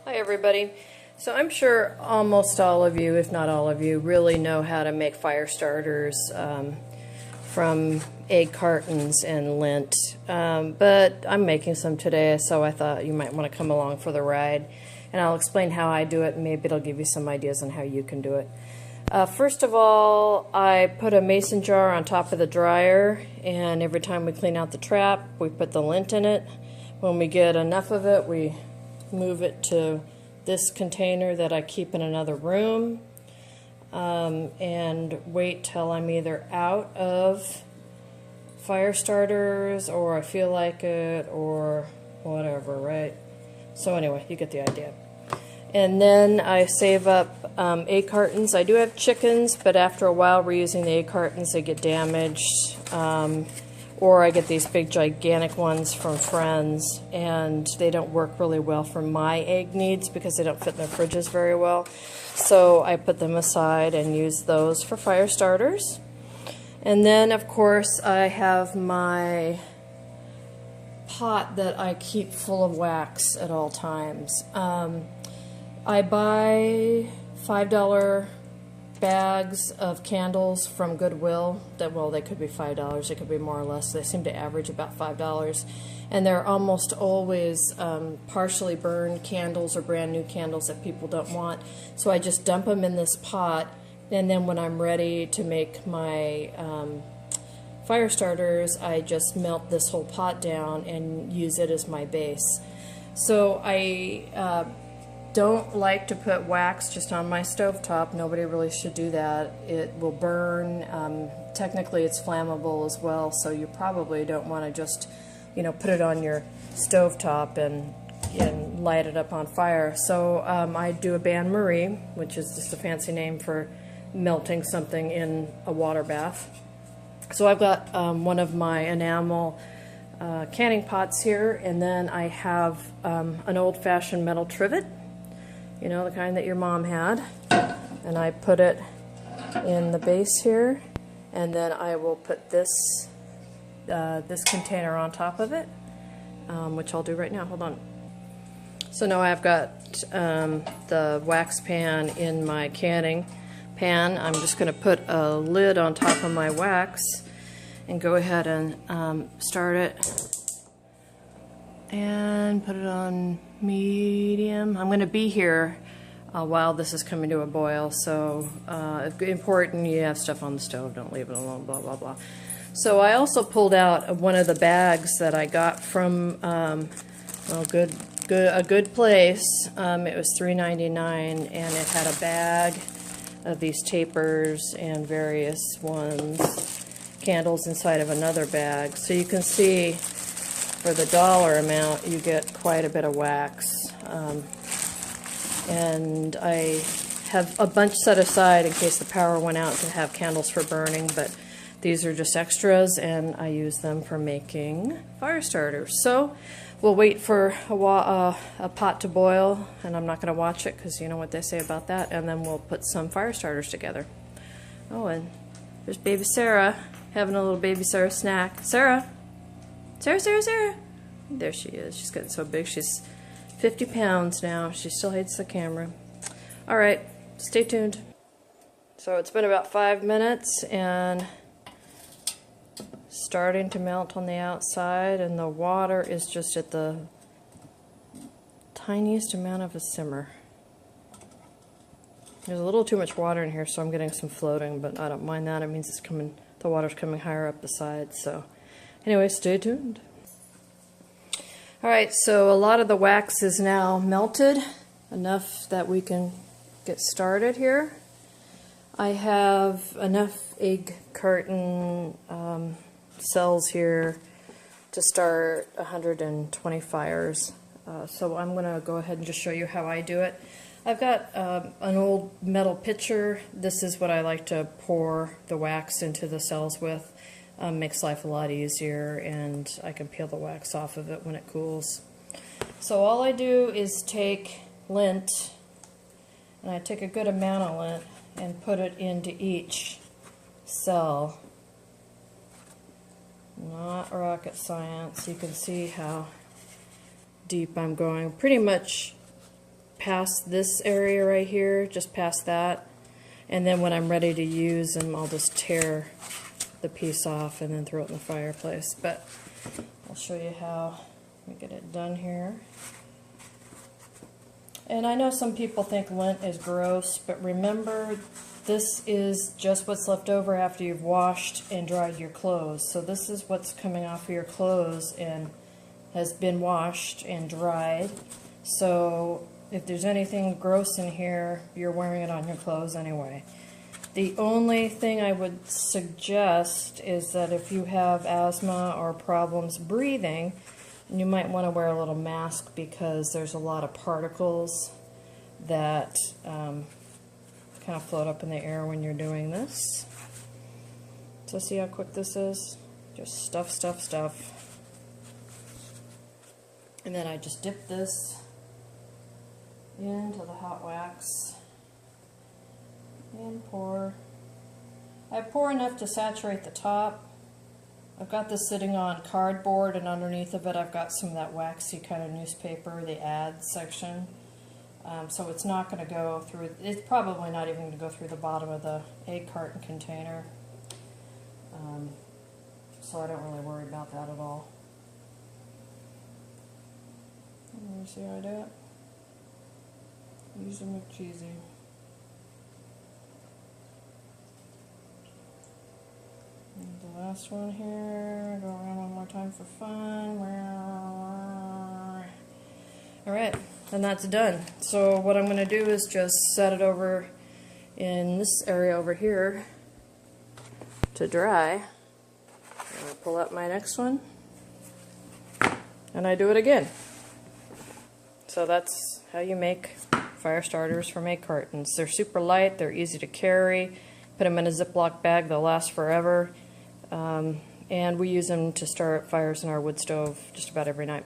Hi everybody. So I'm sure almost all of you, if not all of you, really know how to make fire starters from egg cartons and lint. But I'm making some today, so I thought you might want to come along for the ride. And I'll explain how I do it, and maybe it'll give you some ideas on how you can do it. First of all, I put a mason jar on top of the dryer, and every time we clean out the trap, we put the lint in it. When we get enough of it, we move it to this container that I keep in another room, and wait till I'm either out of fire starters or I feel like it or whatever, right? So anyway, you get the idea. And then I save up egg cartons. I do have chickens, but after a while reusing the egg cartons, they get damaged. Or I get these big gigantic ones from friends, and they don't work really well for my egg needs because they don't fit in their fridges very well. So I put them aside and use those for fire starters. And then of course I have my pot that I keep full of wax at all times. I buy $5 bags of candles from Goodwill. Well, they could be $5, they could be more or less. They seem to average about $5, and they're almost always partially burned candles or brand new candles that people don't want. So I just dump them in this pot, and then when I'm ready to make my fire starters, I just melt this whole pot down and use it as my base. So I don't like to put wax just on my stovetop. Nobody really should do that. It will burn. Technically it's flammable as well, so you probably don't want to just, put it on your stovetop and light it up on fire. So I do a bain-marie, which is just a fancy name for melting something in a water bath. So I've got one of my enamel canning pots here, and then I have an old-fashioned metal trivet, the kind that your mom had, and I put it in the base here, and then I will put this this container on top of it, which I'll do right now. Hold on. So now I've got the wax pan in my canning pan. I'm just going to put a lid on top of my wax and go ahead and start it and put it on medium. I'm going to be here while this is coming to a boil, so important you have stuff on the stove, don't leave it alone, blah blah blah. So I also pulled out one of the bags that I got from a good place. It was $3.99, and it had a bag of these tapers and various candles inside of another bag. So you can see for the dollar amount you get quite a bit of wax. And I have a bunch set aside in case the power went out to have candles for burning, but these are just extras and I use them for making fire starters. So we'll wait for a pot to boil, and I'm not going to watch it because you know what they say about that, and then we'll put some fire starters together. Oh, and there's baby Sarah having a little baby Sarah snack. Sarah! Sarah, Sarah, Sarah! There she is. She's getting so big. She's 50 pounds now. She still hates the camera. Alright, stay tuned. So it's been about 5 minutes and starting to melt on the outside, and the water is just at the tiniest amount of a simmer. There's a little too much water in here, so I'm getting some floating, but I don't mind that. It means the water's coming higher up the side. So anyway, stay tuned. Alright, so a lot of the wax is now melted, enough that we can get started here. I have enough egg carton cells here to start 120 fires. So I'm going to go ahead and just show you how I do it. I've got an old metal pitcher. This is what I like to pour the wax into the cells with. Makes life a lot easier, and I can peel the wax off of it when it cools. So all I do is take lint, and I take a good amount of lint and put it into each cell. Not rocket science. You can see how deep I'm going. Pretty much past this area right here, just past that. And then when I'm ready to use them, I'll just tear the piece off and then throw it in the fireplace. But I'll show you how we get it done here. And I know some people think lint is gross, but remember, this is just what's left over after you've washed and dried your clothes. So this is what's coming off of your clothes and has been washed and dried. So if there's anything gross in here, you're wearing it on your clothes anyway. The only thing I would suggest is that if you have asthma or problems breathing, you might want to wear a little mask, because there's a lot of particles that kind of float up in the air when you're doing this. So see how quick this is? Just stuff, stuff, stuff. And then I just dip this into the hot wax and pour. I pour enough to saturate the top. I've got this sitting on cardboard, and underneath of it I've got some of that waxy kind of newspaper, the ads section. So it's not going to go through, it's probably not even going to go through the bottom of the egg carton container. So I don't really worry about that at all. Let me see how I do it. Use a McCheesy. And the last one here, go around one more time for fun. Alright, and that's done. So what I'm going to do is just set it over in this area over here to dry. I pull out my next one, and I do it again. So that's how you make fire starters from egg cartons. They're super light, they're easy to carry. Put them in a Ziploc bag, they'll last forever. And we use them to start fires in our wood stove just about every night.